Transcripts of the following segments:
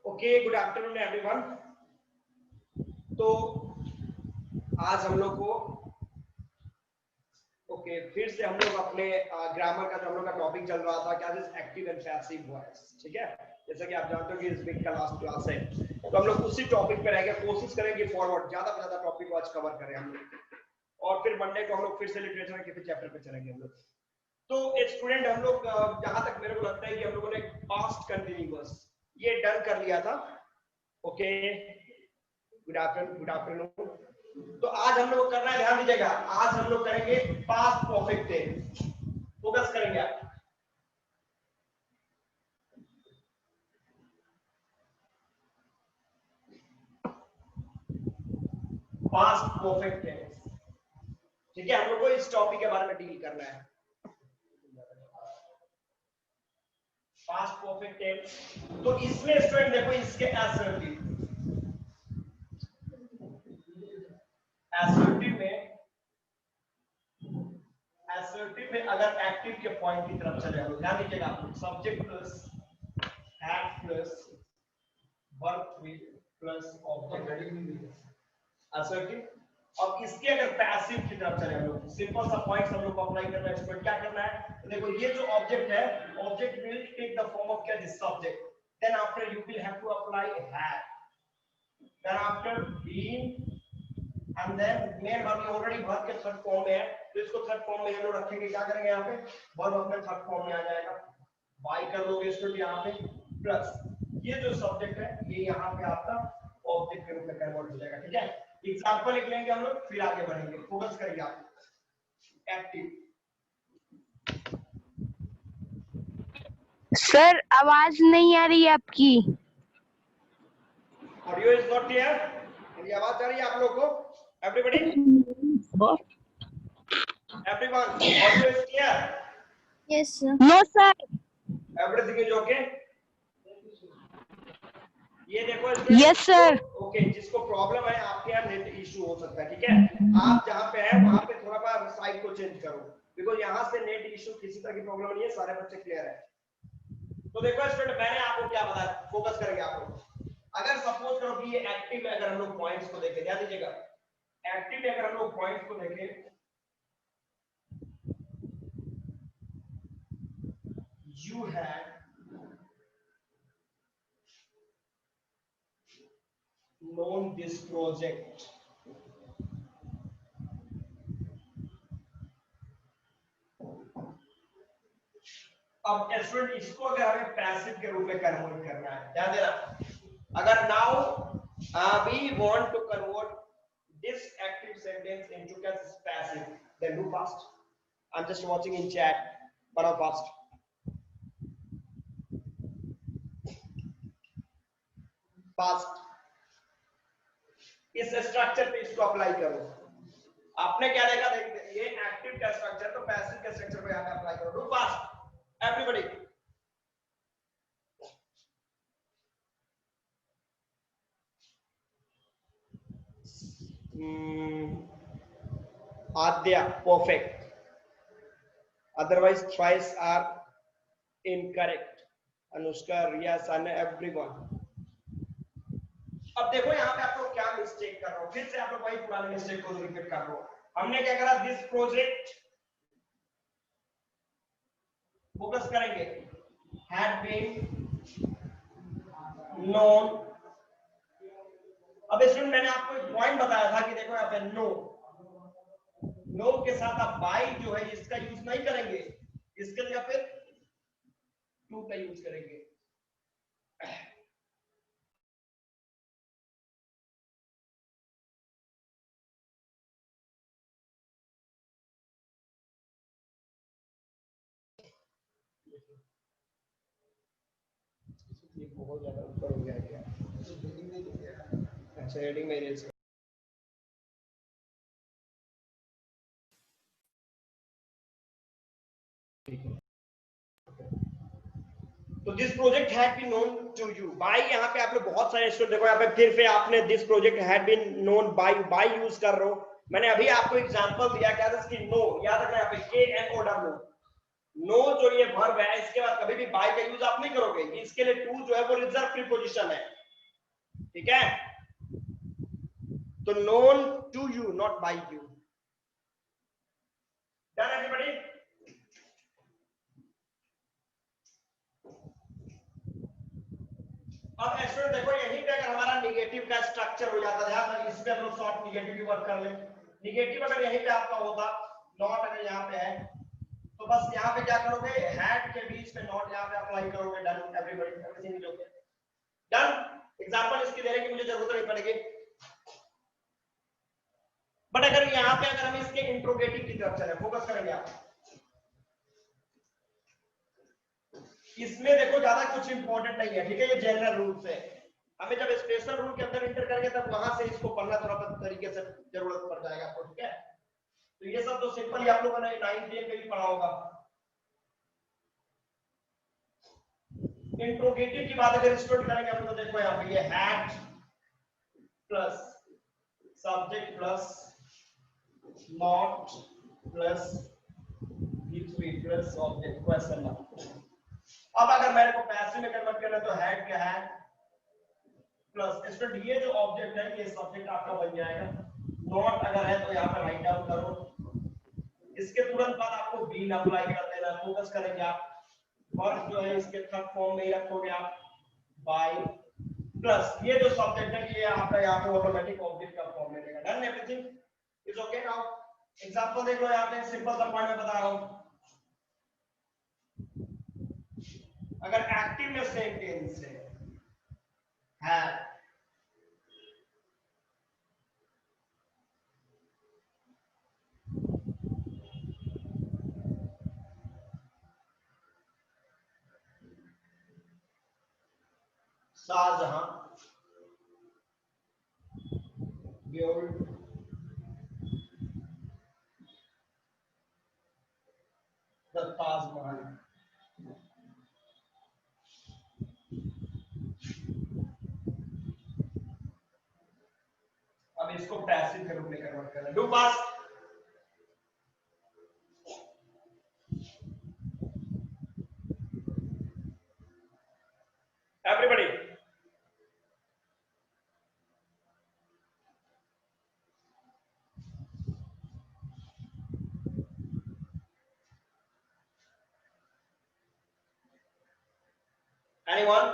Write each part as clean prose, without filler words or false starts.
Okay, good afternoon everyone. तो आज हम लोग को फिर से हम लोग अपने ग्रामर का जो हम लोग का टॉपिक चल रहा था, क्या एक्टिव एंड पैसिव वॉइस, ठीक है। जैसा कि आप जानते हो कि इस वीक का लास्ट क्लास है, तो हम लोग उसी टॉपिक पे रहेंगे। कोशिश करेंगे फॉरवर्ड ज्यादा से ज्यादा टॉपिक को आज कवर करें हम लोग, और फिर मंडे को हम लोग फिर से लिटरेचर के चैप्टर पे चलेंगे हम लोग। तो एक स्टूडेंट हम लोग जहां तक मेरे को लगता है कि हम लोगों ने पास्ट कंटिन्यूअस ये डन कर लिया था। Okay, good afternoon. तो आज हम लोग करना है, ध्यान दीजिएगा, आज हम लोग करेंगे पास्ट परफेक्ट टेंस। फोकस करेंगे आप। पास्ट परफेक्ट टेंस, ठीक है। हम लोग को इस टॉपिक के बारे में डील करना है। पास्ट परफेक्ट टेंस, तो इसमें स्टूडेंट देखो, इसके assertive में अगर एक्टिव के पॉइंट की तरफ चले, ध्यान दीजिएगा आप लोग, subject plus have plus verb plus object assertive। अब इसके अगर पैसिव की तरफ चले हम लोग, सिंपल सा पॉइंट्स हम लोग को अप्लाई करना है। स्टूडेंट क्या करना है, तो देखो ये जो ऑब्जेक्ट है, object will take the form of क्या, this subject, then after you will have to apply have, then after been, and then main verb already verb के थर्ड फॉर्म में है, तो इसको थर्ड फॉर्म में हम लोग रखेंगे। क्या करेंगे यहाँ पे, वर्ब अपने थर्ड फॉर्म में आ जाएगा, बाय कर लोगे स्टूडेंट यहाँ पे, प्लस ये जो सब्जेक्ट है ये यहाँ पे आपका ऑब्जेक्ट के रूप में कन्वर्ट हो जाएगा, ठीक है। एग्जांपल लिख लेंगे हम लोग, फिर आगे बढ़ेंगे। फोकस करेंगे आप। एक्टिव। सर आवाज नहीं आ रही है आपकी। Audio is not clear. मेरी आवाज आ रही है आप लोग को? Everybody, everyone, audio is clear? Yes sir. No sir. Everything is okay? ये देखो, यस सर। ओके, जिसको प्रॉब्लम है आपके यहाँ नेट इशू हो सकता है, ठीक है। आप जहाँ पे है वहां पे थोड़ा सा साइट को चेंज करो, बिकॉज यहाँ से नेट इशू किसी तरह की प्रॉब्लम नहीं है, सारे बच्चे क्लियर है। तो देखो स्टूडेंट, मैंने आपको क्या बताया, फोकस करेंगे आप लोग। अगर सपोज करो कि ये एक्टिव है, अगर हम लोग पॉइंट्स को देखें, ध्यान दीजिएगा, एक्टिव में अगर हम लोग पॉइंट्स को देखें, you have known this project, अब स्टूडेंट इसको अगर हमें पैसिव के रूप में कन्वर्ट करना है, ध्यान देना, अगर now we want to convert this active sentence into passive, then do fast. I'm just watching in chat, but fast. Fast. इस स्ट्रक्चर पे इसको अप्लाई करो। आपने क्या देखा, ये एक्टिव का स्ट्रक्चर, तो पैसिव के स्ट्रक्चर पे यहाँ अप्लाई करो। Do fast everybody. Aadya perfect, otherwise thrice are incorrect. Anushka, Riya, Sanya, everyone. अब देखो यहाँ पे आप लोग क्या मिस्टेक कर रहे हो, फिर से आप लोग वही पुराने मिस्टेक को रिपीट कर रहे हो। हमने क्या करा, दिस प्रोजेक्ट, फोकस करेंगे, हैड बीन नोन। अब इसमें मैंने आपको एक पॉइंट बताया था कि देखो यहाँ पे नो, नो के साथ आप बाय जो है इसका यूज नहीं करेंगे, इसके जगह पे टू का यूज करेंगे। बहुत ज्यादा ऊपर हो गया क्या? अच्छा, हेडिंग में इरेज। तो this project had been known to you by, यहाँ पे आप लोग बहुत सारे स्टूडेंट देखो, यहाँ पे फिर से आपने this project had been known by use कर रहे हो। मैंने अभी आपको एग्जांपल दिया क्या था, इसकी नो याद रखना, यहाँ पे के एन ओ डब्ल्यू, नो जो ये वर्ब है इसके बाद कभी भी बाय का यूज आप नहीं करोगे, इसके लिए टू जो है वो रिजर्व प्रीपोजिशन है, ठीक है। तो known to you not by you. Done everybody? अब स्टूडेंट देखो यहीं पे अगर हमारा निगेटिव का स्ट्रक्चर हो जाता है, ध्यान इस पे हम लोग शॉर्ट निगेटिव की वर्क कर ले। निगेटिव अगर यहीं पे आपका होता, नॉट अगर यहाँ पे है तो बस यहाँ पे क्या करोगे, हैड के बीच में नॉट यहाँ पे अप्लाई करोगे। Done everybody? Everything is okay? Done. Example इसकी देने की मुझे जरूरत नहीं पड़ेगी, बट अगर यहाँ पे अगर हम इसके इंट्रोगेटिव की तरफ चले, फोकस करेंगे आप इसमें, देखो ज्यादा कुछ इंपॉर्टेंट नहीं है, ठीक है। ये जनरल रूल्स है, हमें जब स्पेशल रूल के अंदर इंटर करेंगे तब वहां से इसको पढ़ना थोड़ा तरीके से जरूरत पड़ जाएगा आपको, ठीक है। तो ये सब तो सिंपल ही आप लोगों ने 9th 10th में भी पढ़ा होगा। इंट्रोगेटिव की बात अगर स्टूडेंट करेंगे हम तो देखो यहाँ पे ये had plus subject plus not plus V3 plus object question mark. अब अगर मेरे को पैसिव में कन्वर्ट करना है तो हैड क्या है प्लस स्टूडेंट ये जो ऑब्जेक्ट है ये सब्जेक्ट आपका बन जाएगा। नॉट अगर है तो यहाँ पे राइट डाउन करो, इसके तुरंत बाद आपको बीन अप्लाई कर देना। फोकस करेंगे आप, वर्ब जो है इसके थर्ड फॉर्म में ही रखोगे आप, बाय प्लस ये जो सब्जेक्ट है ये आपका यहाँ पे ऑटोमेटिक ऑब्जेक्ट का फॉर्म में लेगा। Done everything is okay? Now example देख लो, यहाँ पे सिंपल सा पॉइंट में बता रहा हूँ। अगर एक्टिव में सेंटेंस है Shahjahan built the Taj Mahal। अब इसको पैसिव के रूप में कन्वर्ट करना, डू पास। Everybody anyone?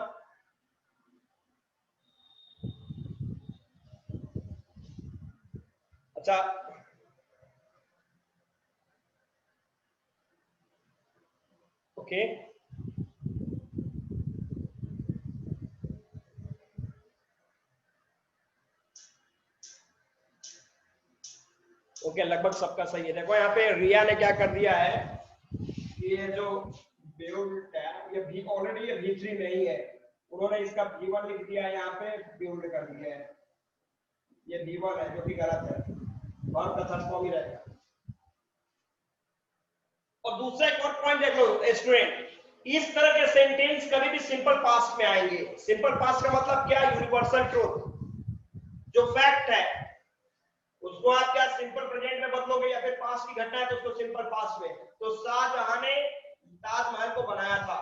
अच्छा ओके ओके, लगभग सबका सही है। देखो यहाँ पे रिया ने क्या कर दिया है, ये जो बिल्ड है ये भी ऑलरेडी ये V3 में ही है, उन्होंने इसका V1 लिख दिया है, यहाँ पे बिल्ड कर दिया है, ये V1 है जो कि गलत है, वर्ब का थर्ड फॉर्म ही रहेगा। और दूसरा एक और पॉइंट देख लो स्टूडेंट, इस तरह के सेंटेंस कभी भी सिंपल पास्ट में आएंगे। सिंपल पास्ट का मतलब क्या? यूनिवर्सल ट्रूथ, जो फैक्ट है उसको आप क्या सिंपल प्रेजेंट में बदलोगे, या फिर पास्ट की घटना है तो उसको सिंपल पास्ट में। तो शाहजहां ने ताजमहल को बनाया था,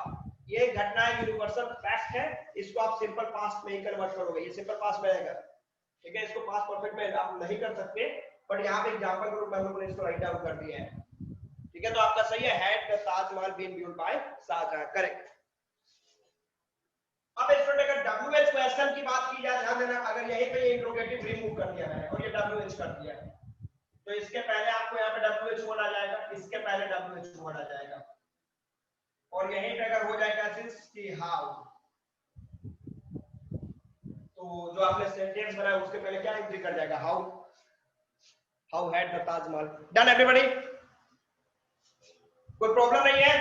ये घटना यूनिवर्सल फैक्ट है, इसको आप सिंपल पास्ट में ही कन्वर्ट करोगे, ये सिंपल पास्ट में रहेगा, ठीक है। इसको पास्ट परफेक्ट में आप नहीं कर सकते, बट यहाँ पे एग्जांपल के रूप में हम लोगों ने इसको राइट डाउन कर दिया है, ठीक है। तो आपका सही है, had the Taj Mahal been built by Shah Jahan, correct. अब स्टूडेंट अगर WH क्वेश्चन की बात की जाए, ध्यान देना, अगर यहीं पे ये इंट्रोगेटिव रिमूव कर दिया है और ये WH कर दिया है तो इसके पहले आपको यहाँ पे WH वर्ड आ जाएगा, इसके पहले WH वर्ड आ जाएगा, और यहीं पे अगर हो जाएगा सिंस कि हाउ, तो जो आपने सेंटेंस बनाया उसके पहले क्या एंट्री कर जाएगा, how had the Taj Mahal. Done everybody? कोई प्रॉब्लम नहीं है?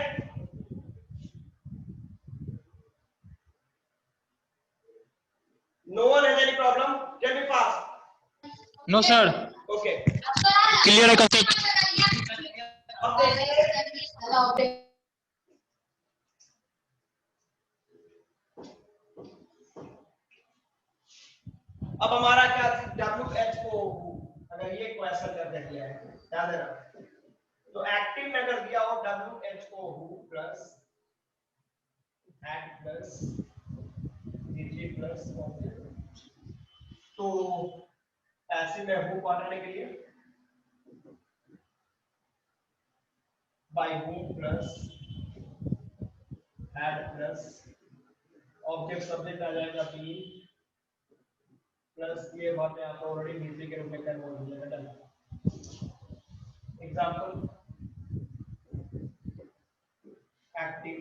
No one has any problem? Tell me fast. No sir. Okay. Clear है concept. अब देखिए, अब हमारा क्या WH को अगर ये क्वेश्चन कर दिया है, ध्यान देना, तो तो एक्टिव में अगर दिया हो WHO who plus had plus डीजी प्लस ऑब्जेक्ट, तो पैसिव में हु बनाने के लिए by who plus had plus object subject आ जाएगा बी प्लस ये बात है आपको ऑलरेडी हिस्ट्री के रूप में कन्वर्ट हो जाएगा। Done. Example active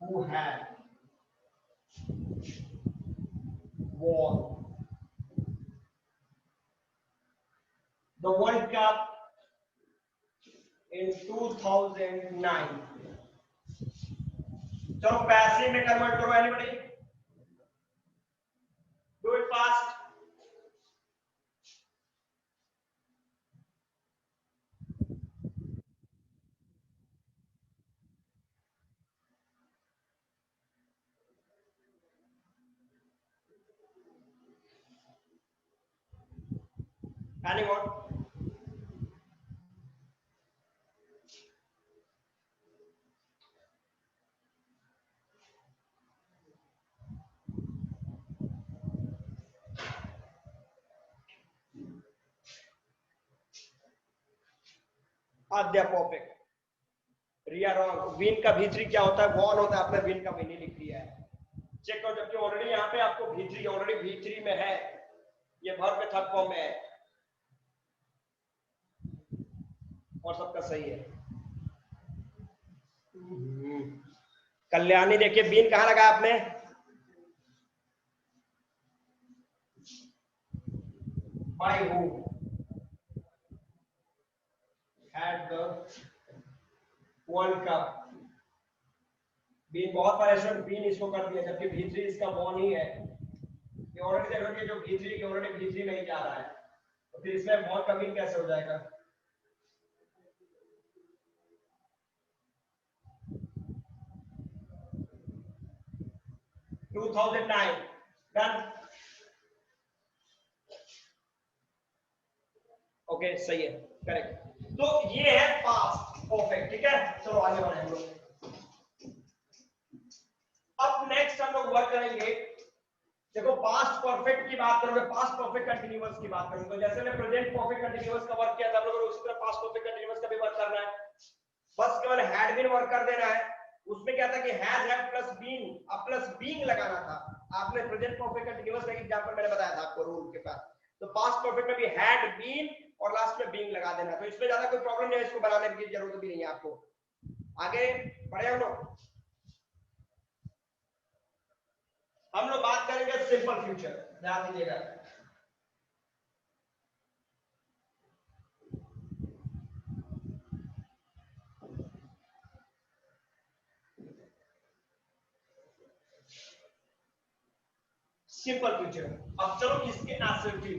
who had won the World Cup in 2009। चलो पैसिव में कन्वर्ट करो anybody, do it fast. Anyone? Aadya perfect, Riya wrong. विन का भीतरी क्या होता है? वॉन होता है। आपने विन का विन ही लिख दिया है। चेक करो, जबकि ऑलरेडी यहाँ पे आपको भीतरी ऑलरेडी भीतरी में है, ये वर्ब में थर्ड फॉर्म में है और सबका सही है। कल्याणी देखिए बीन कहाँ लगा आपने? By who had the World Cup? Been बहुत परेशान, बीन इसको कर दिया, जबकि भीतरी इसका वॉन ही है। ये ऑलरेडी देखो कि जो भीतरी की ऑलरेडी भीतरी नहीं जा रहा है, तो फिर इसमें वॉन का बीन कैसे हो जाएगा? To 2009 done. ओके सही है, करेक्ट। तो ये है पास्ट परफेक्ट, ठीक है। चलो आगे बढ़े हम लोग। अब नेक्स्ट हम लोग वर्क करेंगे, देखो पास्ट परफेक्ट की बात करोगे, पास्ट परफेक्ट कंटीन्यूअस की बात करोगे, तो जैसे मैं प्रेजेंट परफेक्ट कंटीन्यूअस का वर्क किया था, हम लोगों को उसी तरह पास्ट परफेक्ट कंटीन्यूअस का भी वर्क करना है। बस केवल हैड बीन वर्क कर देना है। उसमें क्या था कि हैज हैड प्लस बीन, अब प्लस बीइंग लगाना था। आपने प्रेजेंट परफेक्ट कंटीन्यूअस का एग्जांपल मैंने बताया था आपको रूल के पास। तो पास्ट परफेक्ट में भी हैड बीन और लास्ट में बीइंग लगा देना। तो इसमें ज्यादा कोई प्रॉब्लम नहीं है, इसको बनाने की जरूरत भी नहीं है आपको। आगे बढ़े हम लोग बात करेंगे सिंपल फ्यूचर, ध्यान दीजिएगा। Simple future. अब चलो इसके एसर्टिव,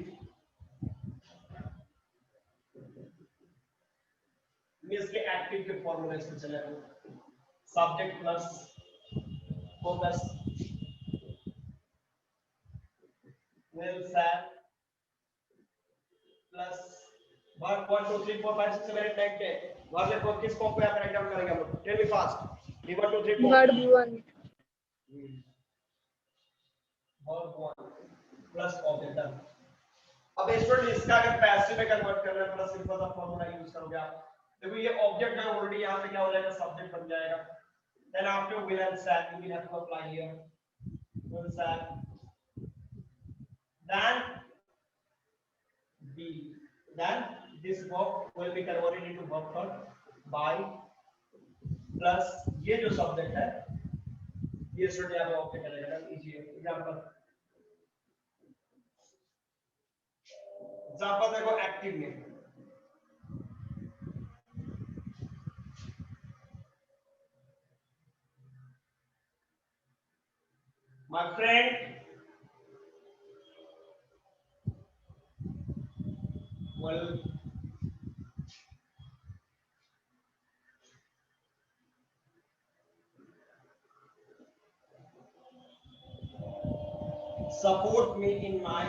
इसके एक्टिव के फॉर्मूले से चले। Subject plus focus will sell plus verb 1 2 3 4 5 6 7 8 9 10 verb को किस फॉर्म पे आप राइट डाउन करेंगे हम लोग? Tell me fast. Verb 2 3 4 verb 1 verb 1 plus object done. अब स्टूडेंट इसका अगर पैसिव में कन्वर्ट करना है, प्लस सिंपल सा फार्मूला यूज करोगे आप। देखो ये ऑब्जेक्ट है ऑलरेडी, यहां पे क्या हो जाएगा? सब्जेक्ट बन जाएगा। Then after will and shall you will have to apply here will shall, then be, then this verb will be converted into verb for by plus ये जो सब्जेक्ट है ये स्टूडेंट यहाँ पे ऑब्जेक्ट आ जाएगा। इजी है। एग्जांपल देखो active में my friend will support me in my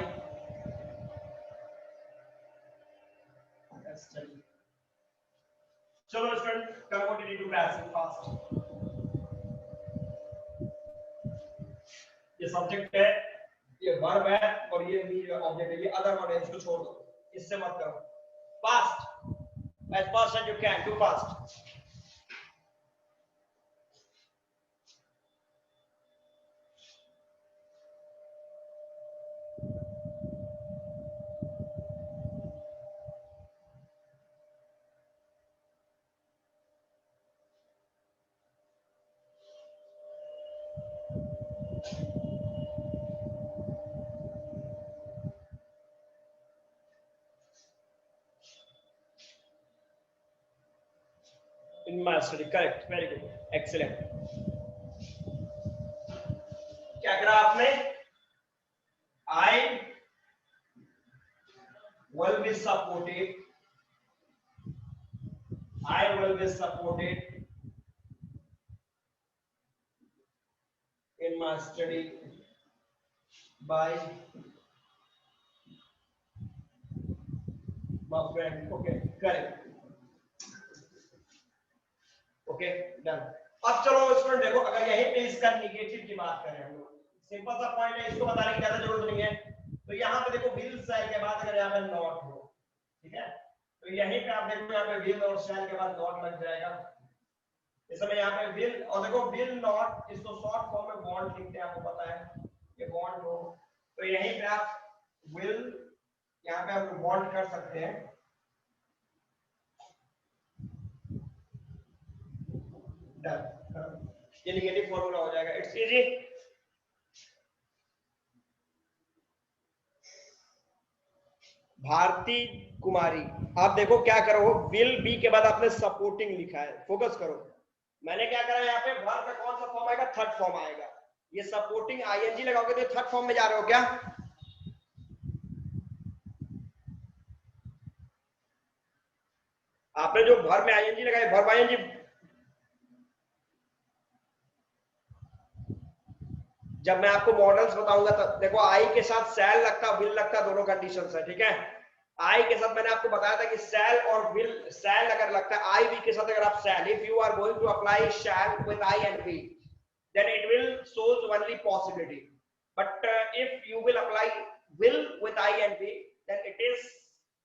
ये सब्जेक्ट है, ये वर्ब है और ये भी ऑब्जेक्ट है, ये अदर वर्ड है, इसको छोड़ दो, इससे मत करो। Fast, as fast as you can, do fast. In my study, correct, very good, excellent. क्या करा आपने? I will be supported. I will be supported in my study by my friend. Okay, correct. Okay done. अब चलो student देखो, अगर यहीं पे इसका निगेटिव की बात करें हम लोग, सिंपल सा पॉइंट है, इसको बताने की ज्यादा जरूरत नहीं है। तो यहाँ पे देखो विल शैल के बाद अगर यहाँ पे नॉट हो, ठीक है, तो यहीं पे आप देखो यहाँ पे विल और शैल के बाद नॉट लग जाएगा। इस समय यहाँ पे विल और देखो विल नॉट, इसको शॉर्ट फॉर्म में बॉन्ड लिखते हैं, आपको पता है ये बॉन्ड हो, तो यहीं पे आप विल यहाँ पे आप बॉन्ड कर सकते हैं। डन, ये निगेटिव फॉर्मूला हो जाएगा, इट्स इजी। भारती कुमारी, आप देखो क्या करो, विल बी के बाद आपने सपोर्टिंग लिखा है, फोकस करो। मैंने क्या करा यहाँ पे, वर्ब का कौन सा फॉर्म आएगा, थर्ड फॉर्म आएगा, ये सपोर्टिंग आईएनजी लगाओगे तो थर्ड फॉर्म में जा रहे हो क्या? आपने जो वर्ब में आईएनजी लगाया, वर्ब आईएनजी, जब मैं आपको मॉडल्स बताऊंगा तो देखो आई के साथ सैल लगता, विल लगता, दोनों कंडीशंस है, ठीक है। आई के साथ मैंने आपको बताया था कि सैल और विल, सैल अगर लगता है आई वी के साथ, अगर आप shall, if you are going to apply shall with I and we, then it will shows only possibility, but if you will apply will with I and V, then it is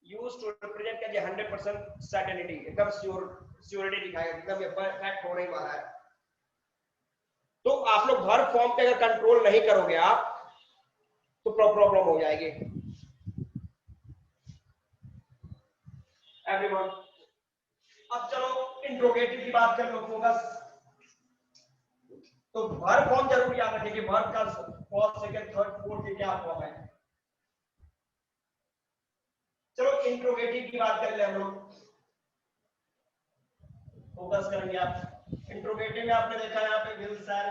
used to represent कि 100% certainty, एकदम surety दिखाएगा, एकदम ये fact होने वाला है। तो आप लोग हर फॉर्म पे अगर कंट्रोल नहीं करोगे आप तो प्रॉब्लम हो जाएगी। एवरीवन, अब चलो इंट्रोगेटिव की बात कर लो, फोकस। तो वर्ब फॉर्म जरूर याद रखें कि वर्ब का फर्स्ट, सेकंड, थर्ड, फोर्थ क्या फॉर्म है। चलो इंट्रोगेटिव की बात कर ले हम लोग, फोकस करेंगे आप। इंट्रोगेटिव में आपने देखा यहाँ पे विल शैल,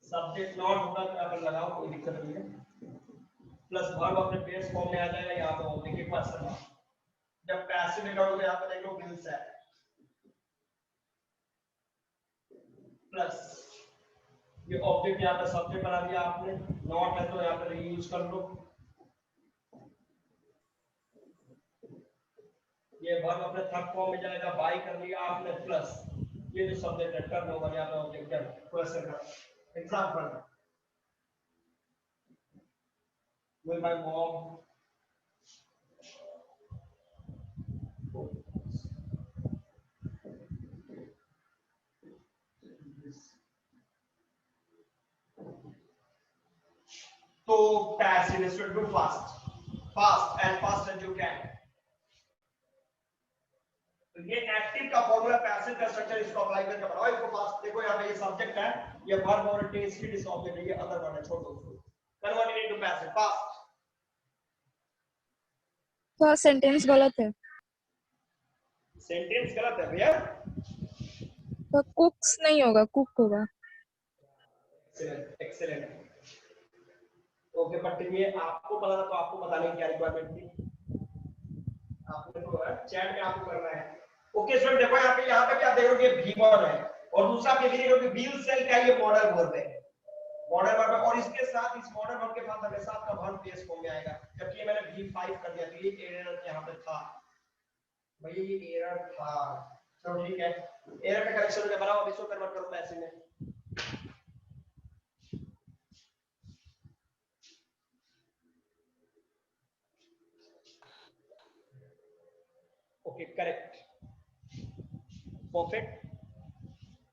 सब्जेक्ट नॉट होगा तो यहाँ पर लगाओ, कोई दिक्कत नहीं है, प्लस वर्ब अपने बेस फॉर्म में आ जाएगा, यहाँ पे ऑब्जेक्ट के पास है। जब पैसिव में करोगे यहाँ पे देख लो विल शैल प्लस ये ऑब्जेक्ट यहाँ पे सब्जेक्ट बना दिया आपने, नॉट है तो यहाँ पे रीयूज कर लो, ये वर्ब अपने थर्ड फॉर्म में जाएगा, बाय कर लिया आपने, प्लस ये जो सब्जेक्ट है टर्न ओवर यहाँ पे ऑब्जेक्ट है, plus example will my mom तो passive is to do fast as you can। तो ये एक्टिव का फॉर्मूला, पैसिव का स्ट्रक्चर, इसको अप्लाई करके बनाओ, इसको फास्ट। देखो यहाँ पे ये सब्जेक्ट है, ये वर्ब और टेस्ट इट इज ऑब्जेक्ट है, ये अदर वर्ड है, छोड़ दो उसको, convert it into passive, fast. तो सेंटेंस गलत है, सेंटेंस गलत है भैया, तो कुक्स नहीं होगा, कुक होगा। एक्सीलेंट एक्सीलेंट, ओके, बट ये आपको पता था तो आपको बताने की क्या रिक्वायरमेंट थी, आपने तो चैट में आपको करना है। ओके स्टूडेंट, देखो यहाँ पे क्या देख रहे हो कि V1 है, और दूसरा आप ये देख रहे हो कि विल शैल का ये मॉडल वर्ब है, मॉडल वर्ब है, और इसके साथ, इस मॉडल वर्ब के साथ हमेशा आपका वर्ब बेस फॉर्म में आएगा, जबकि मैंने V5 कर दिया, तो ये एरर यहाँ पे था भैया, ये एरर था। चलो ठीक है, एरर का करेक्शन में बनाओ, अब इसको कन्वर्ट करो पैसिव में।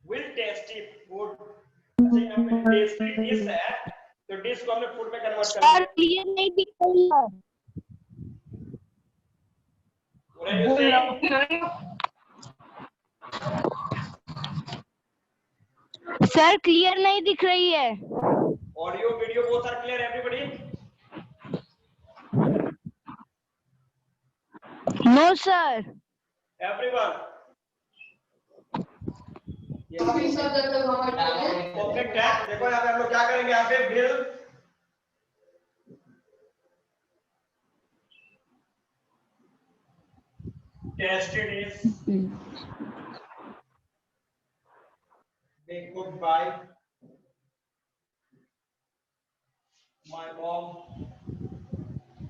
will tasty food। अच्छा यहाँ पे tasty dish है तो dish को हमने food में कन्वर्ट कर सर दिया। क्लियर नहीं दिख रही है। What are you saying? Sir clear नहीं दिख रही है। Audio, video both are clear, everybody? No sir. Everyone? Perfect है। देखो यहाँ पे हम लोग क्या करेंगे, यहाँ पे will tasted is they could buy my mom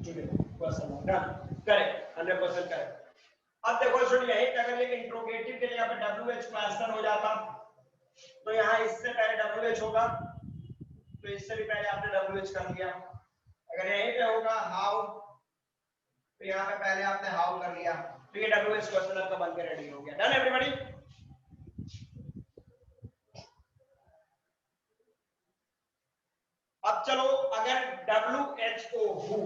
today। question mark done, correct, 100% correct। अब देखो स्टूडेंट यही अगर ये इंट्रोगेटिव के लिए यहाँ पे WH क्वेश्चन हो जाता तो यहाँ इससे पहले WH होगा तो इससे भी पहले आपने WH कर लिया। अगर यहीं पे होगा हाउ तो यहाँ पे पहले आपने हाउ कर लिया तो ये WH क्वेश्चन आपका बन के रेडी हो गया। Done everybody? अब चलो अगर WHO हु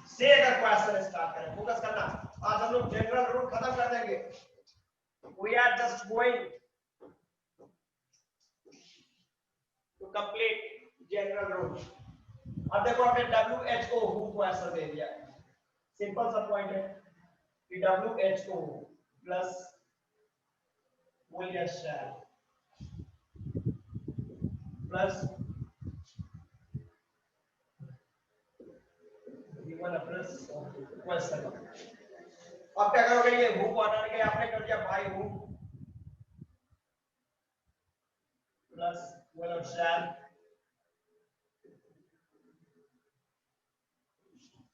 से अगर क्वेश्चन स्टार्ट करें, फोकस करना, आज हम लोग जनरल रूल खत्म कर देंगे। We are just going to complete general rule. अब देखो आपने WHO हु क्वेश्चन दे दिया, सिंपल सा पॉइंट है कि WHO प्लस will या shall प्लस क्वेश्चन। अब क्या करोगे, ये हु को हटाने के लिए आपने कर दिया बाय हु प्लस विल और शैल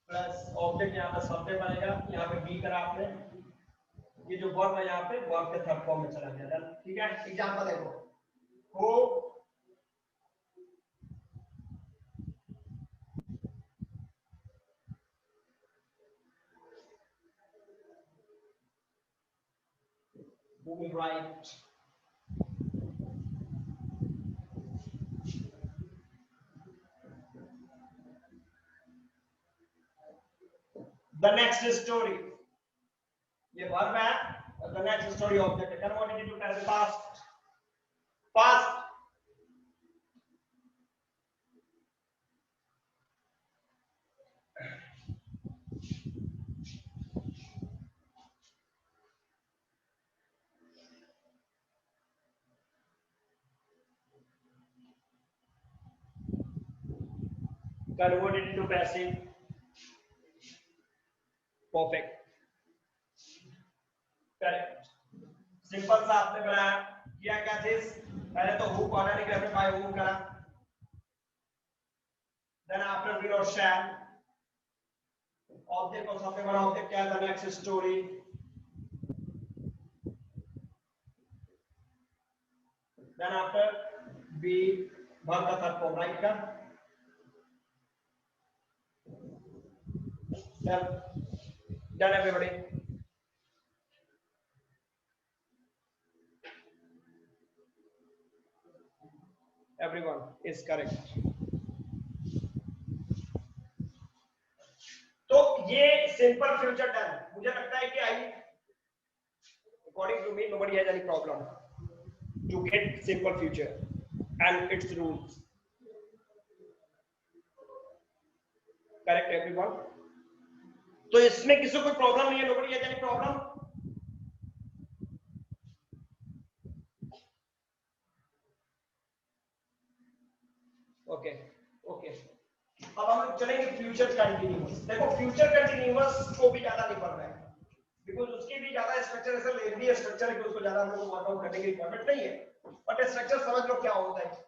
प्लस ऑब्जेक्ट यहाँ पे सब्जेक्ट बनेगा, यहाँ पे बी करा आपने, ये जो वर्ब है यहाँ पे वर्ब के थर्ड फॉर्म में चला गया। ठीक है, एग्जांपल देखो, who will write the next story। ये वर्ब है और the next story ऑब्जेक्ट है, convert it into past. Past converted into passive perfect, correct. Simple सा आपने बनाया, किया क्या चीज, पहले तो हु को हटाने के लिए हमने बाय हु करा, देन आफ्टर विल और शैल, ऑब्जेक्ट और सबसे बड़ा ऑब्जेक्ट क्या है, the next story, then after be verb का थर्ड फॉर्म राइट का, done everybody? Everyone is correct। तो ये सिंपल फ्यूचर डन, मुझे लगता है कि I according to me nobody has any problem to get simple future and its rules, correct everyone? तो इसमें किसी को कोई प्रॉब्लम नहीं है, nobody has any problem? Okay okay, अब हम लोग चलेंगे फ्यूचर कंटीन्यूअस। देखो फ्यूचर कंटीन्यूअस को भी ज्यादा नहीं पढ़ना है बिकॉज़ उसकी भी ज्यादा स्ट्रक्चर ऐसा लेंदी है स्ट्रक्चर है कि उसको ज्यादा हम लोग को वर्कआउट करने की रिक्वायरमेंट नहीं है, बट स्ट्रक्चर समझ लो क्या होता है।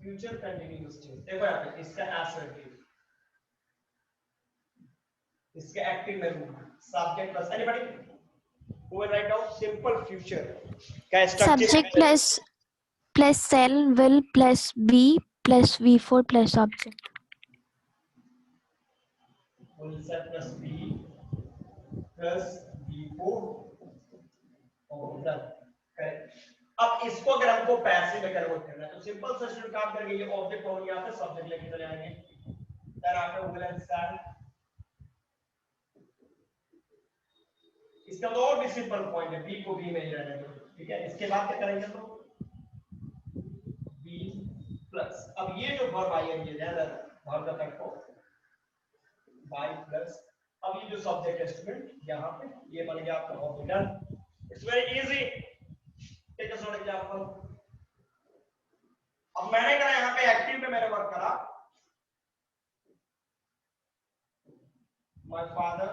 फ्यूचर कंटीन्यूअस टेंस देखो यहाँ पे इसका असर्टिव, इसके एक्टिव में root subject plus anybody who will write down simple future का structure subject plus plus cell will plus b plus v4 plus object. will set plus b plus v4 और done. Correct. अब इसको अगर हमको passive में convert करना है तो सिंपल सा स्टूडेंट काम करेंगे, ये ऑब्जेक्ट होंगे, यहाँ पे सब्जेक्ट लेके चले आएंगे, देन आफ्टर विल अंडरस्टैंड। इसका तो और भी सिंपल पॉइंट है, बी को बी में ही रहने दो, ठीक है। इसके बाद क्या करेंगे तो बी प्लस, अब ये जो वर्ब आई है ये वर्ब का तक को बाई प्लस, अब ये जो सब्जेक्ट है स्टूडेंट यहाँ पे ये बन गया आपका object. It's very easy. Take a short example. अब मैंने कहा यहाँ पे एक्टिव में मैंने वर्क करा, my father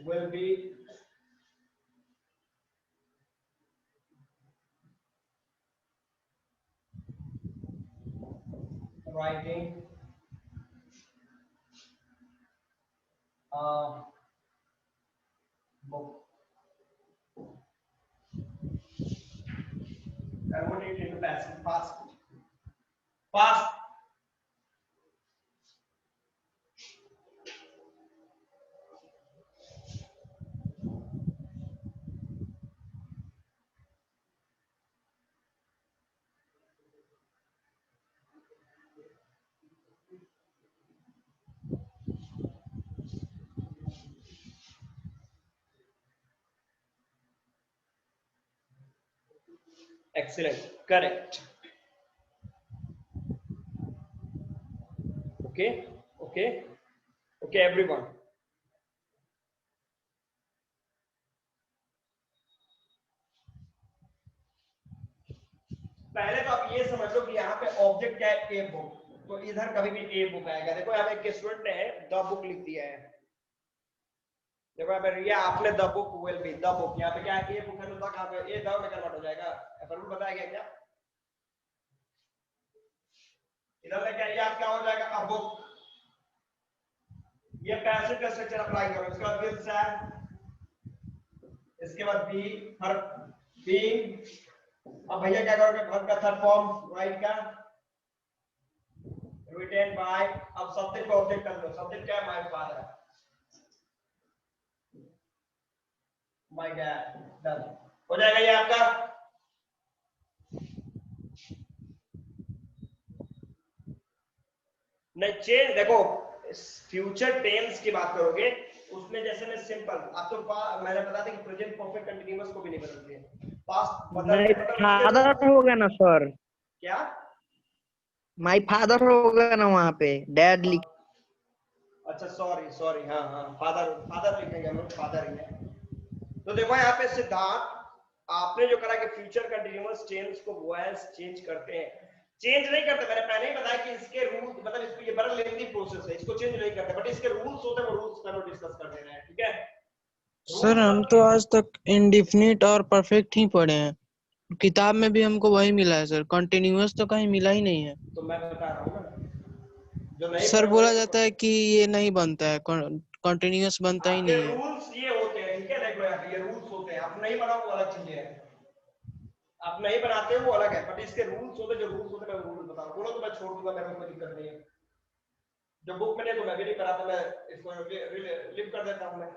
will be writing a book. Convert it into passive. Past. Past. Excellent. Correct. Okay. Okay. Okay, everyone. पहले तो आप ये समझ लो कि यहाँ पे ऑब्जेक्ट क्या है, ए बुक, तो इधर कभी भी ए बुक आएगा। देखो यहाँ पे एक स्टूडेंट ने द बुक लिख दिया है, देखो यहाँ पे ये आपने the book will be the book, यहाँ पे क्या है ए बुक है तो द कहाँ पे ए द में कन्वर्ट हो जाएगा। अपन बताया गया क्या, इधर में क्या ये आप क्या हो जाएगा अ बुक, ये पैसिव का स्ट्रक्चर अप्लाई करो। इसके बाद विल से, इसके बाद बी हर बीइंग, अब भैया क्या करोगे वर्ब का थर्ड फॉर्म राइट का रिटन बाय, अब सब्जेक्ट को ऑब्जेक्ट कर लो, सब्जेक्ट क्या है my father, my dad, done हो जाएगा ये आपका। नहीं चेंज, देखो फ्यूचर टेंस की बात करोगे उसमें जैसे मैं सिंपल आप तो मैंने बता दिया कि प्रेजेंट परफेक्ट कंटीन्यूअस को भी नहीं बदलती है, पास्ट बदल फादर होगा ना सर, क्या माय फादर होगा ना वहाँ पे, डैड लिख। अच्छा सॉरी सॉरी, हाँ हाँ फादर फादर लिखेंगे हम लोग, फादर ही है। तो देखो यहाँ पे सिद्धार्थ आपने जो करा कि फ्यूचर कंटीन्यूअस टेंस को वॉइस चेंज करते हैं, चेंज नहीं करते, मैंने पहले ही बताया कि इसके रूल मतलब इसको ये बड़ा लेंथी प्रोसेस है, इसको चेंज नहीं करते, बट इसके रूल्स होते हैं वो रूल्स का डिस्कस कर दे रहे हैं, ठीक है। सर हम तो आज तक इंडिफिनिट और परफेक्ट ही पढ़े हैं, किताब में भी हमको वही मिला है सर, कंटिन्यूअस तो कहीं मिला ही नहीं है। तो मैं बता रहा हूँ ना, जो नहीं सर बोला जाता है कि ये नहीं बनता है, कंटिन्यूअस बनता ही नहीं है। रूल्स ये होते हैं, ठीक है, देखो यहाँ ये रूल्स होते हैं, आप नहीं बनाओ वो अलग चीजें हैं, आप नहीं बनाते हो वो अलग है, बट इसके रूल्स होते हैं, जो रूल्स होते हैं मैं रूल बताऊं, बोलो तो मैं छोड़ दूंगा, मेरे को कोई दिक्कत नहीं है। जो बुक में नहीं तो मैं भी नहीं कराता, मैं इसको लिव कर देता हूं, मैं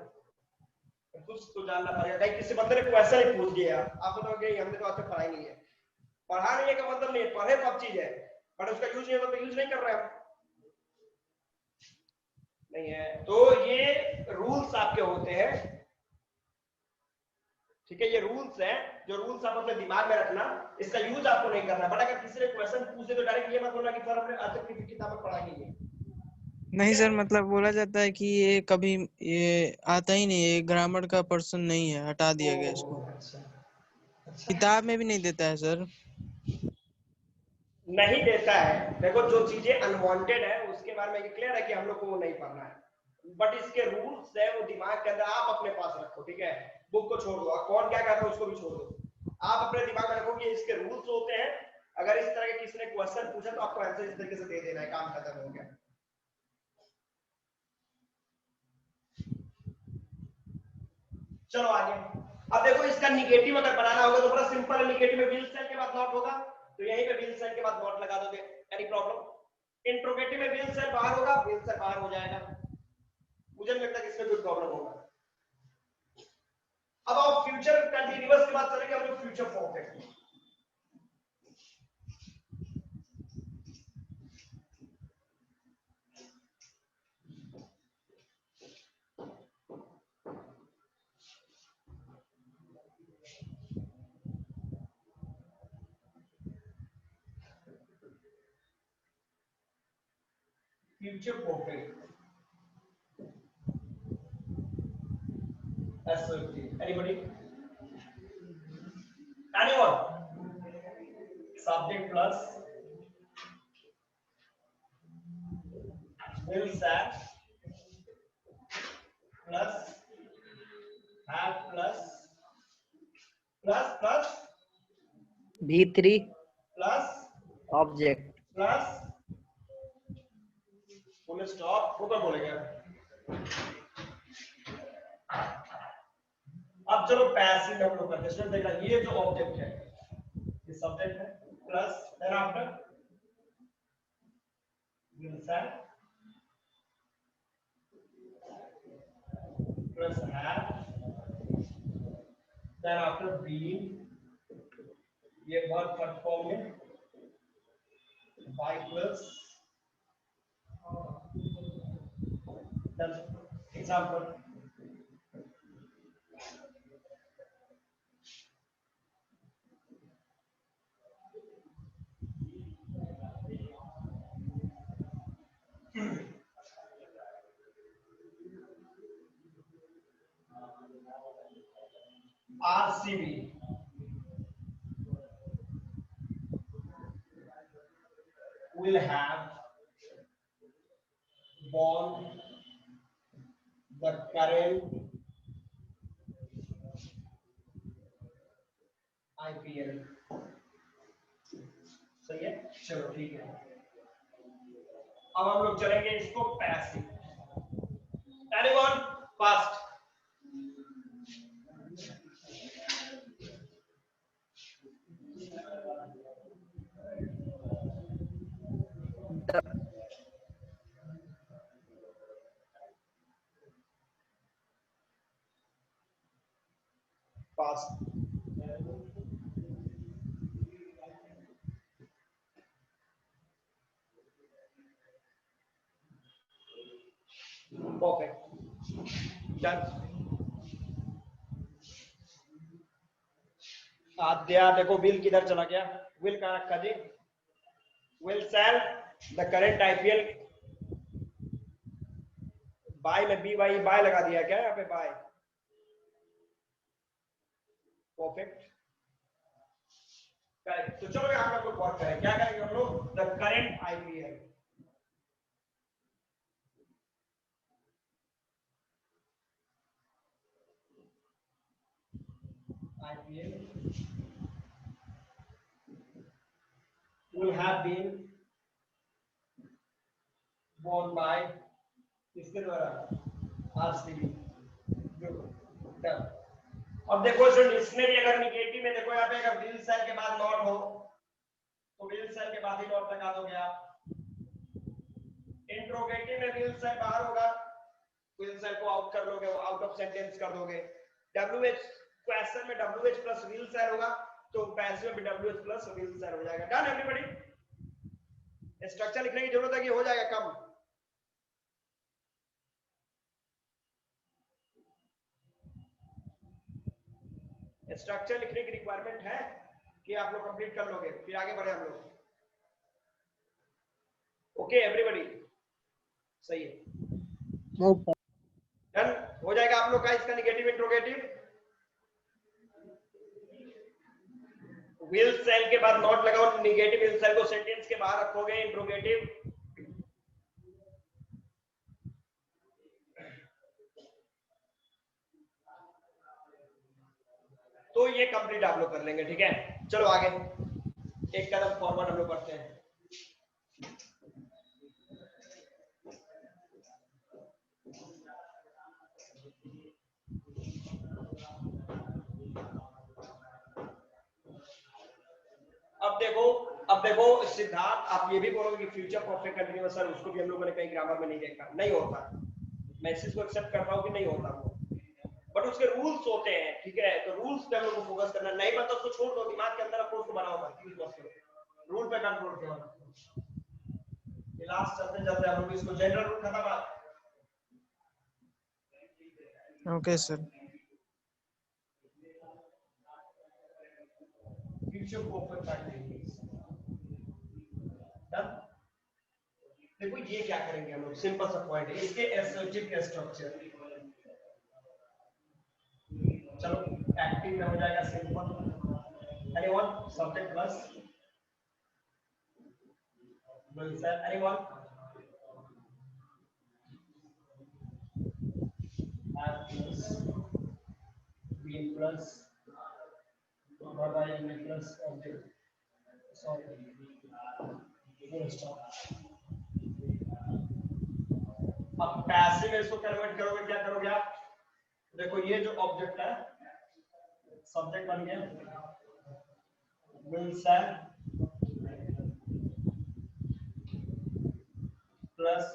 कुछ तो जानना पड़ेगा। कहीं किसी बंदे ने ऐसा ही पूछ दिया, आप बताओगे हमने तो आज तक पढ़ाई नहीं है, पढ़ा नहीं है का मतलब नहीं, पढ़े सब चीज है बट उसका यूज नहीं होता तो यूज नहीं कर रहे हम, नहीं है। तो ये रूल्स आपके होते हैं, ठीक है, ये रूल्स है, जो रूल्स आप अपने दिमाग में रखना, इसका यूज आपको नहीं करना। बट अगर किसी ने क्वेश्चन पूछे तो डायरेक्ट ये मत बोलना कि सर हमने आज तक किसी किताब में पढ़ा नहीं है। नहीं सर, मतलब बोला जाता है कि ये कभी ये आता ही नहीं है, ग्रामर का पर्सन नहीं है, हटा दिया गया इसको। अच्छा किताब में भी नहीं देता है सर, नहीं देता है। देखो जो चीजें अनवांटेड है उसके बारे में क्लियर है कि हम लोग को वो नहीं पढ़ना है, बट इसके रूल्स है वो दिमाग के अंदर आप अपने पास रखो, ठीक है। बुक को छोड़ दो, कौन क्या कर रहा है उसको भी छोड़ दो, आप अपने दिमाग में रखो कि इसके रूल्स होते हैं, अगर इस तरह के किसी ने क्वेश्चन पूछा तो आपको आंसर इस तरीके से दे देना है, काम खत्म हो गया। चलो आगे, अब देखो इसका निगेटिव अगर बनाना होगा तो बड़ा सिंपल है, निगेटिव में विल सेल के बाद नॉट होगा तो यहीं पे विल सेल के बाद नॉट लगा दोगे, एनी प्रॉब्लम। इंट्रोगेटिव में विल सेल बाहर होगा, विल सेल बाहर हो जाएगा, मुझे नहीं लगता कि इसमें कोई प्रॉब्लम होगा। अब आप फ्यूचर कंटीन्यूअस की बात करेंगे, हम लोग future perfect. Future perfect. Assertive. Anybody? Anyone? Subject plus will sat plus have plus V3 plus object. plus full stop ऊपर बोलेंगे। अब चलो पैसिव हम लोग करते हैं। देखना ये जो ऑब्जेक्ट है ये सब्जेक्ट है plus then after will set plus have then after being ये वर्ब फर्स्ट फॉर्म में by plus example RCB will have won the current IPL। सही है, चलो ठीक है। अब हम लोग चलेंगे इसको passive. Anyone fast? Fast perfect done. Aadya देखो विल किधर चला गया, विल कहां रखा जी? Will sell the current IPL by में बी वाई बाय लगा दिया क्या यहाँ पे बाय? Perfect correct. तो चलो यहाँ पे हम लोग वर्क करें, क्या करेंगे हम लोग? The current IPL will have been won by किसके द्वारा? RCB। अब देखो इसमें भी अगर निगेटिव में देखो यहाँ पे अगर विल सेल के बाद नॉट हो तो विल सेल के बाद ही नॉट लगा दोगे आप। इंट्रोगेटिव में विल सेल बाहर होगा, विल सेल को आउट कर लोगे, आउट ऑफ सेंटेंस कर दोगे। WH क्वेश्चन में WH प्लस विल सेल होगा तो पैसिव में भी WH प्लस विल सेल हो जाएगा। Done everybody? स्ट्रक्चर लिखने की जरूरत है कि हो जाएगा कम? स्ट्रक्चर लिखने की रिक्वायरमेंट है कि आप लोग कंप्लीट कर लोगे, फिर आगे बढ़े हम लोग। ओके एवरीबॉडी, सही है, डन हो जाएगा आप लोग का इसका निगेटिव इंट्रोगेटिव। विल सेल के बाद नॉट लगाओ, निगेटिव विल सेल को सेंटेंस के बाहर रखोगे, इंट्रोगेटिव तो ये कंप्लीट आप लोग कर लेंगे। ठीक है, चलो आगे एक कदम फॉरवर्ड हम लोग करते हैं। अब देखो सिद्धार्थ, आप ये भी बोलोगे कि फ्यूचर परफेक्ट कंटीन्यूअस सर उसको भी हम लोगों ने कहीं ग्रामर में नहीं देखा, नहीं होता, मैं इस चीज को एक्सेप्ट करता हूँ कि नहीं होता वो, बट उसके रूल्स होते हैं, ठीक है, तो रूल्स पे हम लोग को फोकस करना, नहीं पता उसको छोड़ दो, दिमाग के अंदर अपने उसको बनाओ मत, रूल पे कंट्रोल करो। लास्ट चलते चलते हम लोग इसको जनरल रूल खत्म बात। Okay sir. Future perfect continuous done. देखो ये क्या करेंगे हम लोग, सिंपल सा पॉइंट है, इसके एसर्टिव का स्ट्रक्चर, चलो एक्टिव में हो जाएगा simple, anyone subject plus will say anyone have plus b plus what I am plus object sorry full stop। अब पैसिव इसको कन्वर्ट करोगे, क्या करोगे आप, देखो ये जो ऑब्जेक्ट है सब्जेक्ट बन गया, will say plus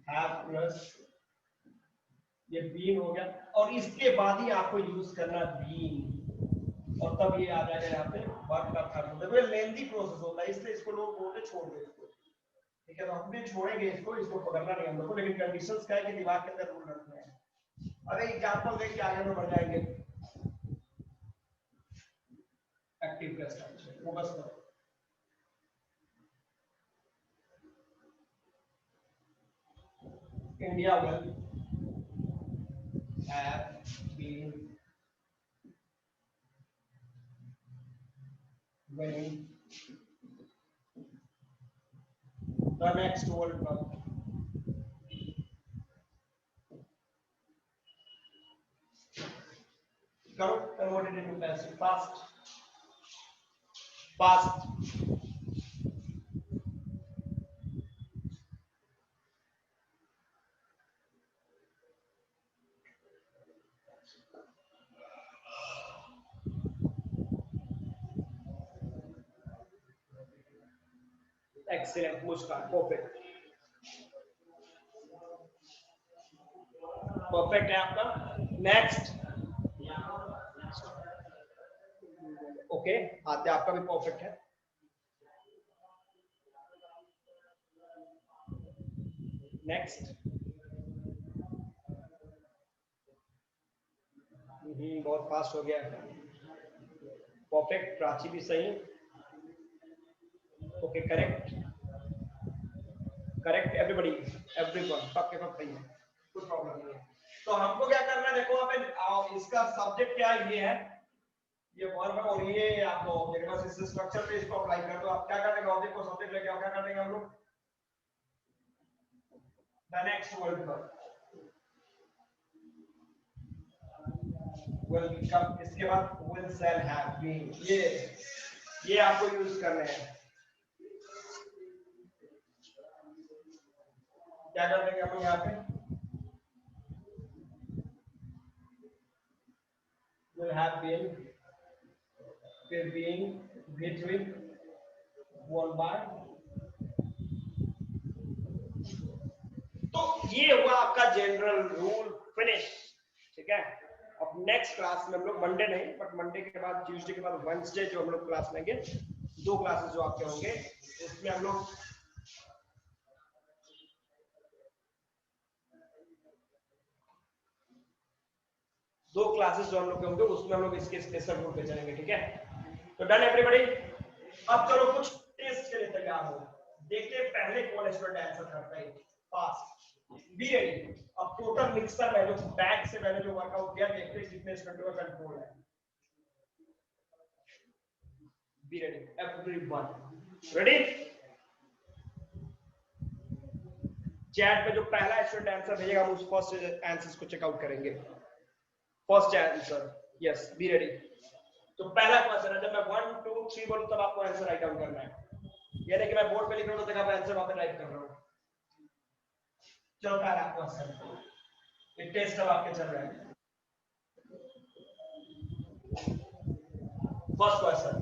have plus ये बीन हो गया, और इसके बाद ही आपको यूज करना बीन, और तब ये आ जाएगा यहाँ पे वर्ब का थर्ड। देखो लेंथी प्रोसेस होता है, इसलिए इसको लोग बोलते छोड़ दो इसको, ठीक है, तो हम भी छोड़ेंगे इसको पकड़ना नहीं हम लोग को, लेकिन कंडीशंस क्या है कि दिमाग के अंदर रूल रखना है। अरे एग्जांपल देख के आगे में बढ़ जाएंगे। एक्टिव का स्ट्रक्चर फोकस करो, India will have been winning the next World Cup. Karo, convert it into passive. Fast. Excellent, Muskan, perfect है आपका। नेक्स्ट ओके, आते आपका भी परफेक्ट है। नेक्स्ट बहुत फास्ट हो गया, परफेक्ट, प्राची भी सही, ओके, करेक्ट एवरीबॉडी, एवरीवन सबके सब सही है, कुछ प्रॉब्लम नहीं है। तो हमको क्या करना है, देखो यहाँ पे इसका सब्जेक्ट क्या ये है, ये वर्ब है, और ये आपको ऑब्जेक्ट, बस इस स्ट्रक्चर पे इसको अप्लाई कर दो। आप क्या कर देंगे, ऑब्जेक्ट को सब्जेक्ट लेके क्या कर देंगे हम लोग, द नेक्स्ट वर्ड पर will become, इसके बाद will shall have been, ये आपको यूज करने हैं। क्या कर देंगे हम यहाँ पे, will have been, फिर being, between, one by, तो ये हुआ आपका जनरल रूल, फिनिश, ठीक है। अब नेक्स्ट क्लास में हम लोग मंडे नहीं, बट मंडे के बाद ट्यूसडे के बाद वेडनेसडे जो हम लोग क्लास लेंगे, 2 क्लासेस जो आपके होंगे, उसमें हम लोग होंगे उसमें हम लोग इसके स्पेशल रूल पे चलेंगे, ठीक है। तो डन एवरीबॉडी। अब चलो कुछ टेस्ट के लिए तैयार हो, देखते पहले कौन स्टूडेंट आंसर करता है फास्ट, बी रेडी। अब टोटल मिक्सर में जो बैक से मैंने जो वर्कआउट किया, देखते हैं कितने स्टूडेंट का कंट्रोल है। Be ready everyone, ready. Chat पे जो पहला स्टूडेंट आंसर भेजेगा हम उस फर्स्ट आंसर्स को चेकआउट करेंगे। First answer, yes, be ready. तो पहला क्वेश्चन है, जब मैं 1 2 3 बोलूं तब आपको आंसर राइट डाउन करना है। ये नहीं कि मैं बोर्ड पे लिख रहा हूं तो जगह पे आंसर वहां पे राइट कर रहा हूं। चलो पहला क्वेश्चन, ये टेस्ट अब आपके चल रहा है। फर्स्ट क्वेश्चन,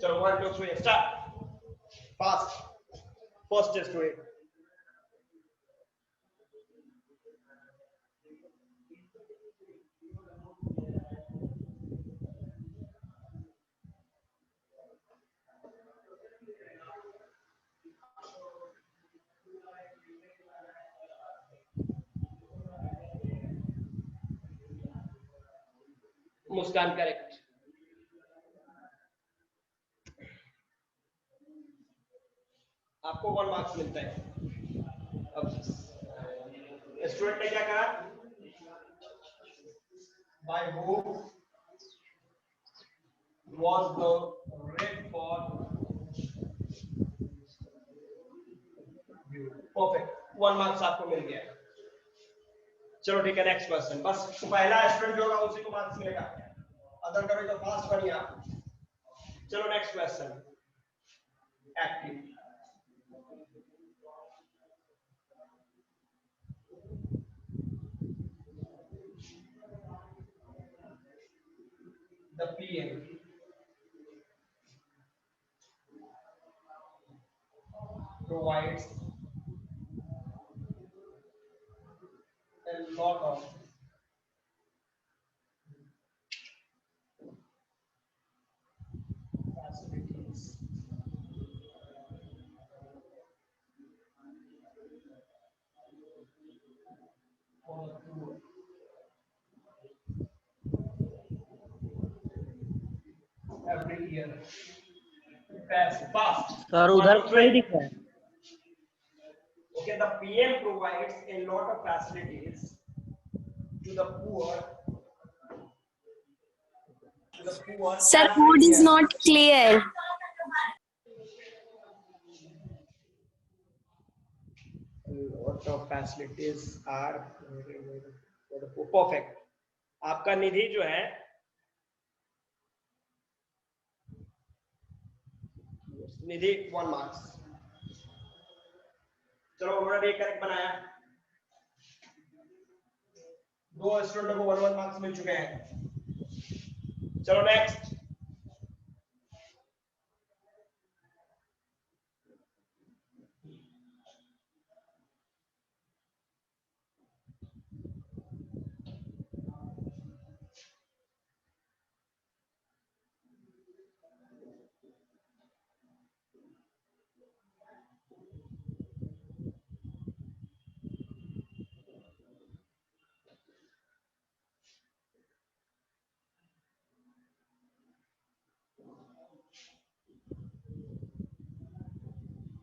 चलो 1 2 3 स्टार्ट फास्ट फर्स्ट स्टूडेंट मुस्कान करेक्ट आपको 1 मार्क्स मिलता है। अब स्टूडेंट ने क्या कहा by whom was the red fort perfect 1 marks आपको मिल गया। चलो ठीक है नेक्स्ट क्वेश्चन बस पहला स्टूडेंट जो होगा उसी को मार्क्स मिलेगा अदर करो तो फास्ट बनिए आप। चलो next question active the PM provides a lot of facilities for the poor every year. Fast. Sir उधर नहीं दिख रहा है। Okay, the PM provides a lot of facilities to the poor. Sir, every code is year. not clear. A lot of facilities are perfect. आपका निधि जो है निधि 1 marks. चलो उन्होंने एक करेक्ट बनाया 2 स्टूडेंटों को 1 मार्क्स मिल चुके हैं। चलो नेक्स्ट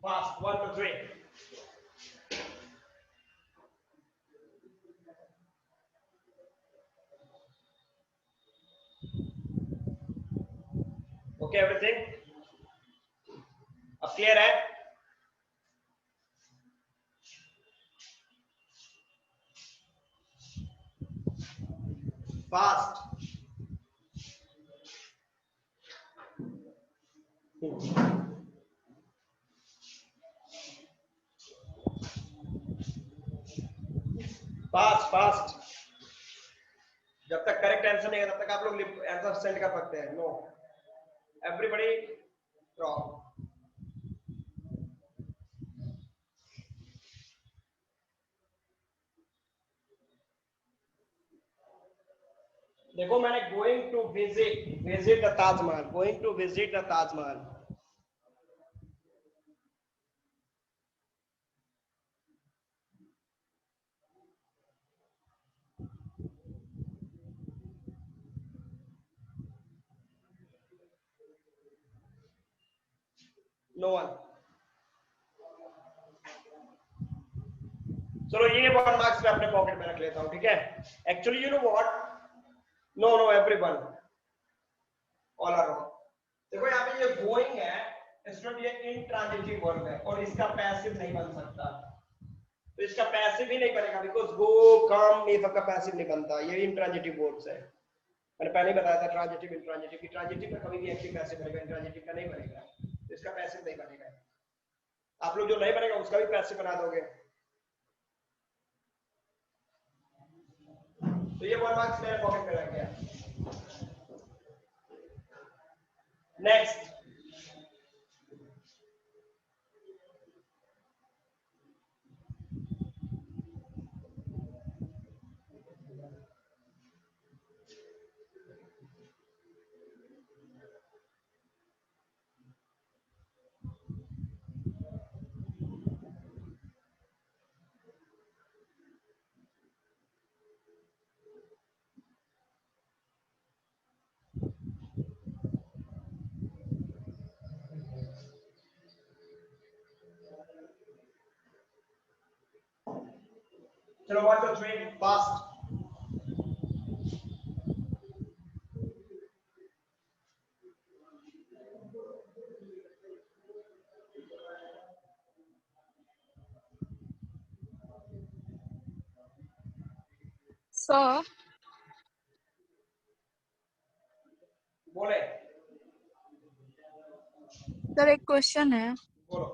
fast 1 2 3 ओके एवरीथिंग अब क्लियर है। फास्ट फास्ट फास्ट जब तक करेक्ट आंसर नहीं है तब तक आप लोग आंसर सेंड कर सकते हैं। No everybody wrong. देखो मैंने going to visit the Taj Mahal going to visit the Taj Mahal no one. चलो ये 1 मार्क्स मैं अपने पॉकेट में रख लेता हूं ठीक है। Actually you know what no no everyone all are wrong. देखो यहाँ पे ये गोइंग है स्टूडेंट ये इंट्रांजिटिव वर्ब है और इसका पैसिव नहीं बन सकता तो इसका पैसिव ही नहीं बनेगा बिकॉज गो कम ये सबका पैसिव नहीं बनता ये इंट्रांजिटिव वर्ब्स है। मैंने पहले ही बताया था ट्रांजिटिव इंट्रांजिटिव की ट्रांजिटिव का कभी भी एक्टिव पैसिव बनेगा इंट्रांजिटिव का नहीं बनेगा तो इसका पैसिव नहीं बनेगा। आप लोग जो नहीं बनेगा उसका भी पैसिव बना दोगे तो ये 1 मार्क्स मेरे पॉकेट में रख गया। नेक्स्ट चलो 1 2 3 फास्ट. सर बोले. सर एक क्वेश्चन है, बोलो.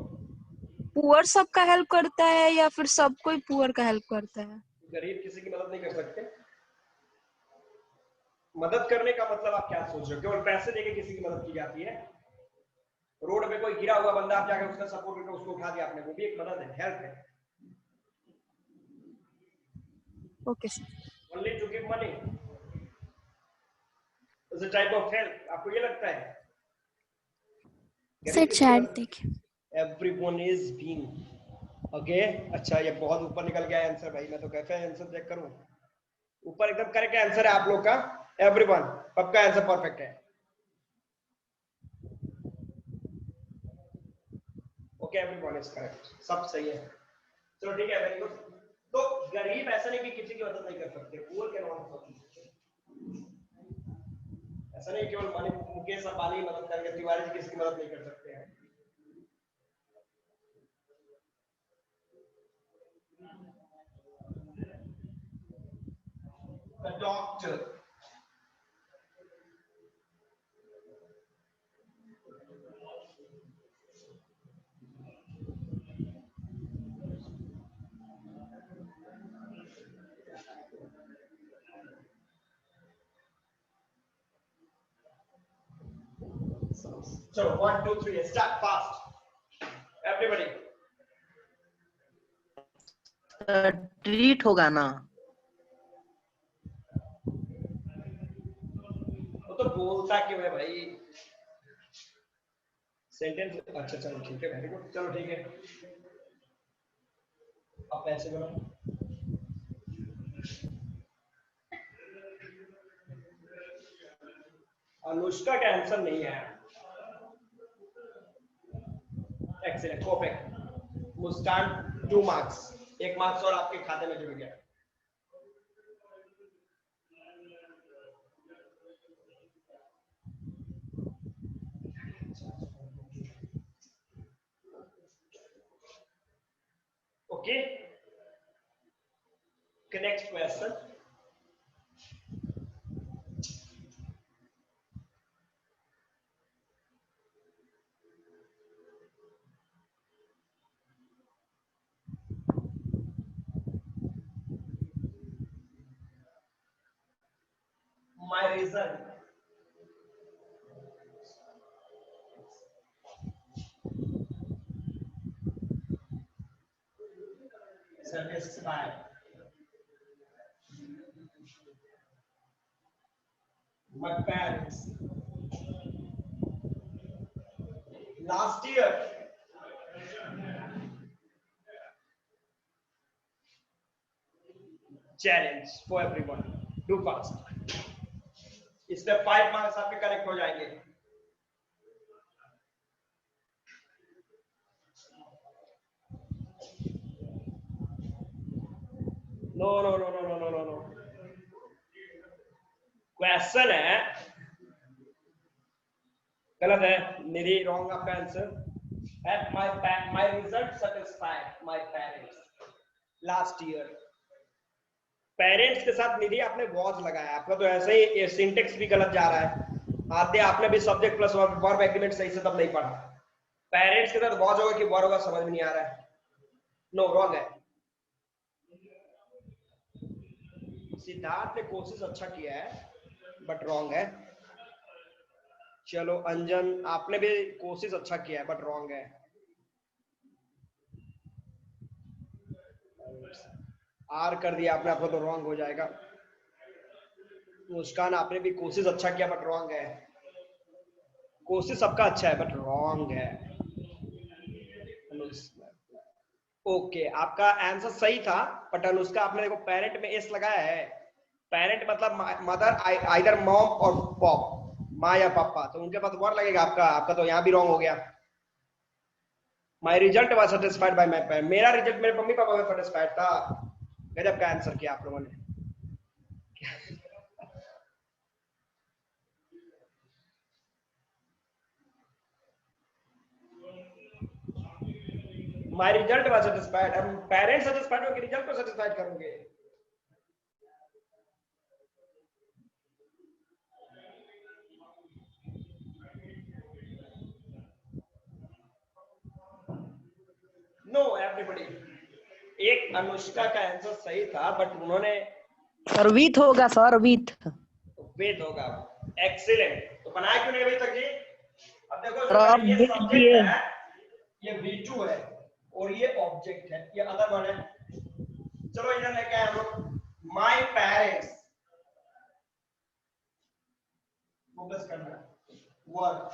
पुअर सबका हेल्प करता है या फिर सब कोई पुअर का हेल्प करता है? गरीब किसी की मदद नहीं कर सकते. मदद करने का मतलब आप क्या सोच रहे हो? केवल पैसे देके किसी की मदद की जाती है? रोड पे कोई गिरा हुआ बंदा, आप जाकर उसका सपोर्ट करके उसको उठा दिया आपने, वो भी एक मदद है, हेल्प है. Okay sir. Only to give money is a type of help. आपको ये लगता है? सर चैट देखिए. Everyone is being. ओके अच्छा, ये बहुत ऊपर निकल गया आंसर भाई. मैं तो कैसे आंसर चेक करूं? ऊपर एकदम करेक्ट आंसर है आप लोग का. एवरीवन, सबका आंसर परफेक्ट है. ओके एवरीवन इज करेक्ट, सब सही है. चलो ठीक है, वेरी गुड. तो गरीब ऐसा नहीं कि किसी की मदद नहीं कर सकते. Poor can not. ऐसा नहीं केवल मुकेश अंबानी मदद करेंगे, तिवारी जी किसी की मदद नहीं कर सकते हैं. The doctor. चलो 1 2 3 start fast everybody. ट्रीट होगा ना? वो तो बोलता क्यों है भाई? सेंटेंस. अच्छा चलो ठीक है, वेरी गुड. चलो ठीक है, अब पैसे बनाओ. अनुष्का का आंसर नहीं है. Excellent, perfect. Muskan 2 marks, 1 marks और आपके खाते में जुड़ गया. Okay, next question. My result satisfied my parents. Last year challenge for everyone. Do fast. इसमें 5 मार्क्स आपके करेक्ट हो जाएंगे. No no no no no no no no. Question है, गलत है. निधि रॉन्ग आपका answer. At my result satisfied my parents last year. Parents के साथ निधि आपने वॉज लगाया. आपका तो ऐसे ही सिंटेक्स भी गलत जा रहा है. आते आपने भी सब्जेक्ट प्लस वर्ब एग्रीमेंट सही से तब नहीं पढ़ा. पेरेंट्स के साथ वॉज होगा कि वर्ब होगा समझ में नहीं आ रहा है. नो, रॉन्ग है. सिद्धार्थ ने कोशिश अच्छा किया है बट रॉन्ग है. चलो अंजन, आपने भी कोशिश अच्छा किया है बट रॉन्ग है. आर कर दिया आपने, आपको तो रॉन्ग हो जाएगा. मुस्कान, आपने भी कोशिश अच्छा किया बट रॉन्ग है. कोशिश सबका अच्छा है बट रॉन्ग है. ओके, आपका आंसर सही था बट अनुष्का आपने देखो पेरेंट में एस लगाया है. पेरेंट मतलब मदर, आइदर मॉम और पॉप, माँ या पापा, तो उनके पास वर्ड लगेगा. आपका तो यहाँ भी रॉन्ग हो गया. माई result was satisfied by my parent. मेरा रिजल्ट मेरे मम्मी पापा में सेटिस्फाइड था. गजब का आंसर किया आप लोगों ने। My result was satisfied. हम पेरेंट्स सेटिस्फाइड हो कि रिजल्ट को सेटिस्फाइड करोगे? No everybody. एक अनुष्का का आंसर सही था बट उन्होंने सर विथ होगा सर, विथ वेद होगा। एक्सीलेंट। तो बनाया क्यों नहीं अभी तक जी? अब देखो सर, आप ये देख सब्जेक्ट लीजिए। है, ये V2 है और ये ऑब्जेक्ट है, ये अदर वन है। चलो इधर लेके आए हम लोग। माय पेरेंट्स, फोकस करना, वर्क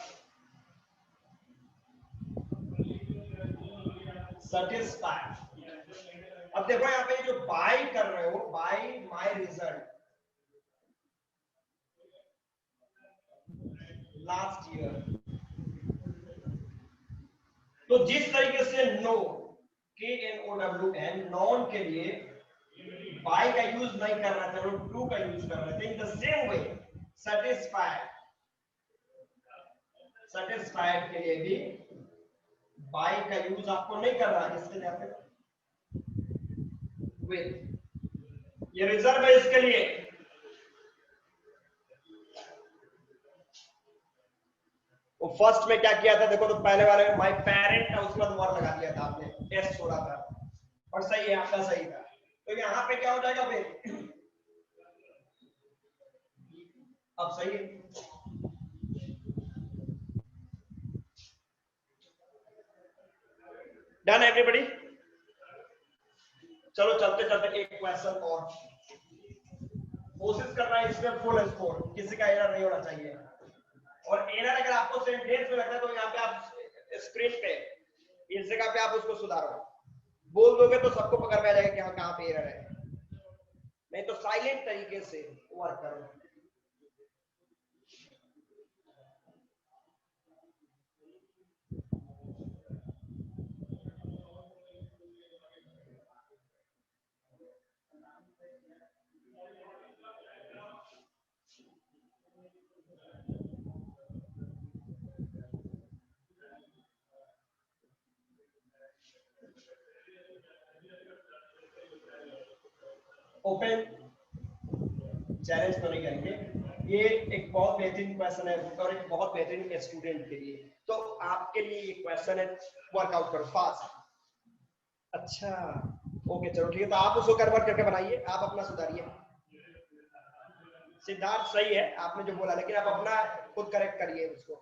सेटिस्फाइड। अब देखो यहाँ पे जो बाय कर रहे हो, by my result last year, तो जिस तरीके से नो KNOWN नॉन के लिए बाय का यूज नहीं कर रहे थे, लोग टू का यूज कर रहे थे। In the same way satisfied, satisfied के लिए भी बाय का यूज आपको नहीं करना है, इसके लिए आपको विद, ये रिजर्व है इसके लिए। वो फर्स्ट में क्या किया था देखो, तो पहले वाले में माय पेरेंट था, उसके बाद वर लगा दिया था आपने, एस छोड़ा था और सही है, आपका सही था। तो यहाँ पे क्या हो जाएगा फिर? अब सही है। Done everybody. चलो चलते चलते एक क्वेश्चन और, कोशिश करना है इसमें फुल स्कोर, किसी का एरर नहीं होना चाहिए। और एरर अगर आपको सेंटेंस में लगता है तो यहाँ पे आप स्क्रीन पे इस जगह पे आप उसको सुधारो, बोल दोगे तो सबको पकड़ में आ जाएगा कि हाँ कहाँ पे एरर है, नहीं तो साइलेंट तरीके से वर्क करो। ओपन चैलेंज तो नहीं करेंगे, ये एक बहुत बेहतरीन क्वेश्चन है और एक बहुत बेहतरीन स्टूडेंट के लिए, तो आपके लिए ये क्वेश्चन है, वर्कआउट करो फास्ट। अच्छा ओके चलो ठीक है, तो आप उसको कन्वर्ट करके बनाइए, आप अपना सुधारिए। सिद्धार्थ सही है आपने जो बोला, लेकिन आप अपना खुद करेक्ट करिए उसको,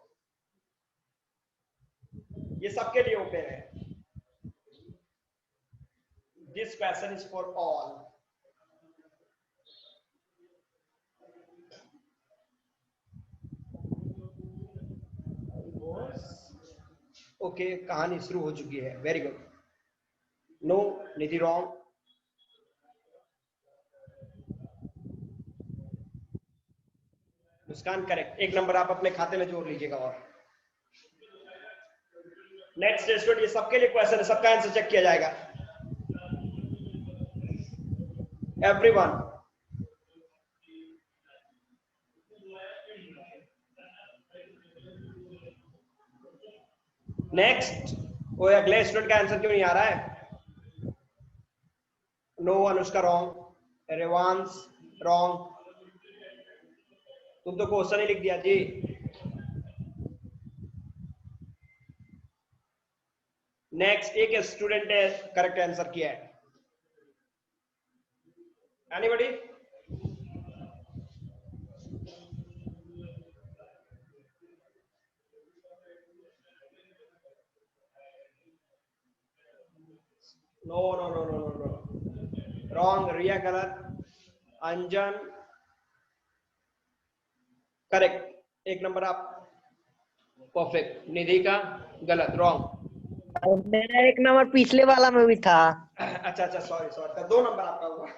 ये सबके लिए ओपन है। This question is for all. Okay कहानी शुरू हो चुकी है, वेरी गुड। नो निधि रॉन्ग, मुस्कान करेक्ट, एक नंबर आप अपने खाते में जोड़ लीजिएगा। और नेक्स्ट स्टूडेंट, ये सबके लिए क्वेश्चन है, सबका आंसर चेक किया जाएगा। एवरीवन नेक्स्ट, वो अगले स्टूडेंट का आंसर क्यों नहीं आ रहा है? No Anushka wrong, Revansh wrong, तुम तो क्वेश्चन ही लिख दिया जी। नेक्स्ट एक स्टूडेंट ने करेक्ट आंसर किया है, anybody? No no no no no no wrong, Riya गलत, अंजन करेक्ट, एक नंबर आप परफेक्ट, निधि का गलत रॉन्ग। मेरा एक नंबर पिछले वाला में भी था। अच्छा अच्छा सॉरी सॉरी, तो 2 नंबर आपका हुआ।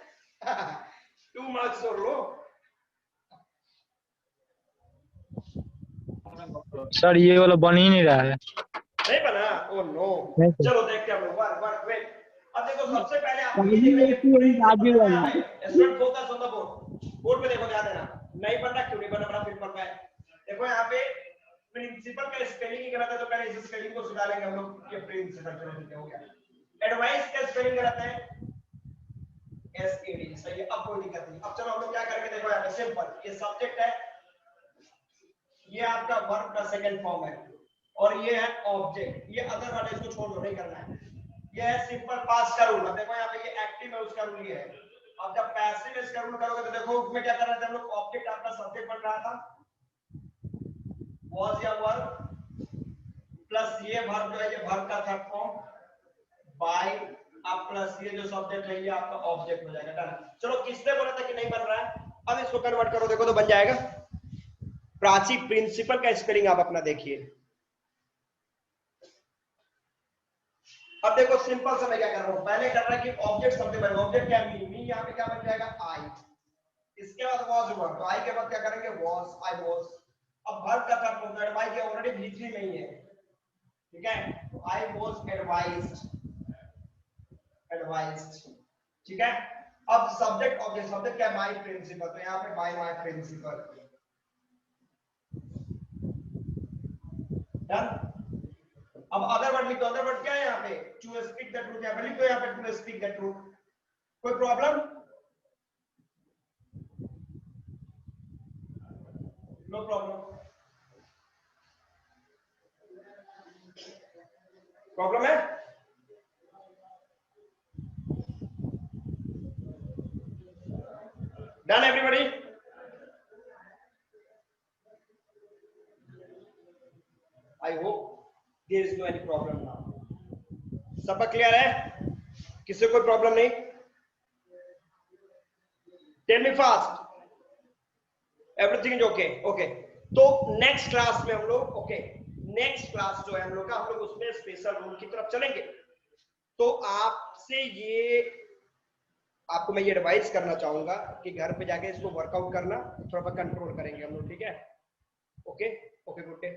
2 मार्क्स और लो। सर ये वाला बन ही नहीं रहा है। नहीं बना? Oh no. नहीं सर। चलो देखते हैं हम लोग, वर्क वेट। अब देखो देखो सबसे पहले आपको ये देखना है student focus on the board पे देखो, ध्यान देना। नहीं पढ़ना क्यों नहीं पढ़ना, बड़ा सिंपल है। देखो यहाँ पे प्रिंसिपल का स्पेलिंग ही गलत है तो पहले इस स्पेलिंग को सुधारेंगे हम लोग। ये प्रिंसिपल चलो ठीक हो गया। एडवाइस का स्पेलिंग गलत है, SAD सही है, अब कोई दिक्कत नहीं। अब चलो हम लोग क्या करेंगे, देखो यहाँ पे सिंपल, ये सब्जेक्ट है, ये आपका वर्ब का सेकंड फॉर्म है, और ये है ऑब्जेक्ट। ये अदर वाले इसको छोड़ दो, नहीं करना है। ये है सिंपल पास्ट का रूल। देखो यहाँ पे ये एक्टिव है, उसका रूल ये है। अब जब पैसिव इसका रूल करोगे तो देखो उसमें क्या करना है, हम लोग ऑब्जेक्ट आपका सब्जेक्ट बन रहा था, was या वर्ब प्लस ये वर्ब जो है, ये वर्ब का थर्ड फॉर्म by, अब प्लस ये जो सब्जेक्ट है ये आपका ऑब्जेक्ट हो जाएगा। डन। चलो किसने बोला था कि नहीं बन रहा है, अब इसको कन्वर्ट करो, देखो तो बन जाएगा। प्राची प्रिंसिपल का स्पेलिंग आप अपना देखिए। अब देखो सिंपल से मैं क्या कर रहा हूं, पहले कर रहा है कि ऑब्जेक्ट शब्द बनेगा। ऑब्जेक्ट क्या है, मी यहाँ पे क्या बन जाएगा, आई। इसके बाद was हुआ तो आई के बाद क्या करेंगे, was, I was। अब वर्ब का थर्ड फॉर्म है, एडवाइस ये ऑलरेडी V3 में ही है, ठीक है। तो I was advised, ठीक है। अब सब्जेक्ट ऑब्जेक्ट, सब्जेक्ट क्या है, माय प्रिंसिपल, तो यहाँ पे बाय माय प्रिंसिपल। डन। अब अदर वर्ड लिख दो, अदर वर्ड क्या है यहाँ पे, टू स्पीक द ट्रूथ, यहाँ पे लिख दो, यहाँ पे टू स्पीक द ट्रूथ। कोई प्रॉब्लम? No problem. प्रॉब्लम है? Done everybody? I hope there is no any problem now. सबका क्लियर है? किसी कोई प्रॉब्लम नहीं? Tell me fast. Everything is okay. Okay. तो नेक्स्ट क्लास में हम लोग नेक्स्ट क्लास जो है हम लोग का, हम लोग उसमें स्पेशल रूल की तरफ चलेंगे। तो आपसे ये आपको मैं ये एडवाइस करना चाहूंगा कि घर पे जाके इसको वर्कआउट करना, थोड़ा कंट्रोल करेंगे हम लोग, ठीक है। Okay good day.